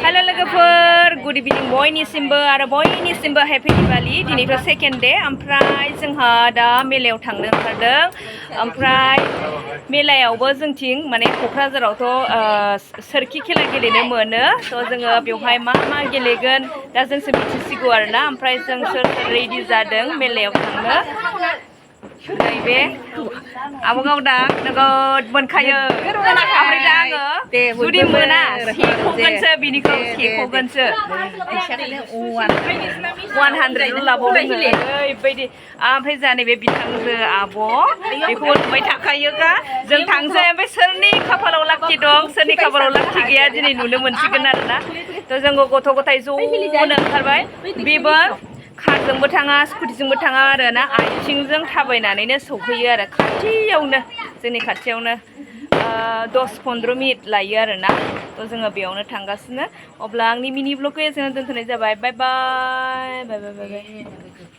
Hello लोगोफोर good इभिनिं बयनिसिमबो आरो बयनिसिमबो happy Diwali दिनैथ' सेकेन्ड डे ओमफ्राय जोंहा दा मेलायाव थांनो ओंखारदों ओमफ्राय मेलायावबो जोंथिं माने क'क्राझारावथ' सोरखि खेला गेलेनो मोनो थ' जोङो बेवहाय मा गेलेगोन दा जोंसो मिथिसिगौ आरोना ओमफ्राय जों सोर रेडि जादों मेलायाव थांनो नैबे आब' गावदा नोगोद मोनखायो ओमफ्राय दा आङो जुदि मोना सेख'गोनसो बिनिखौ सेख'गोनसो 100 लाबावदों ओरैबायदि ओमफ्राय जा नैबे बिथांजो आब' बेखौबो नुबाय थाखायोखा जों थांसै ओमफ्राय सोरनि खाफालाव लाखि दं सोरनि खाफालाव लाखि गैया दिनै नुनो मोनसिगोन आरोना थ' जोंबो गथ' गथाय ज'नो ओंखारबाय बेबो कारजोंबो थाङा स्कुटिजोंबो थाङा आरोना आथिंजों थाबायनानैनो सौफैयो आरो खाथियावनो जोंनि खाथियावनो 10-15 मिनिट लायो आरोना थ' जोङो बेयावनो थांगासिनो अब्ला आंनि मिनि ब्लगखौ एसेनो दोनथ'नाय जाबाय बाय बाय बाय बाय बाय।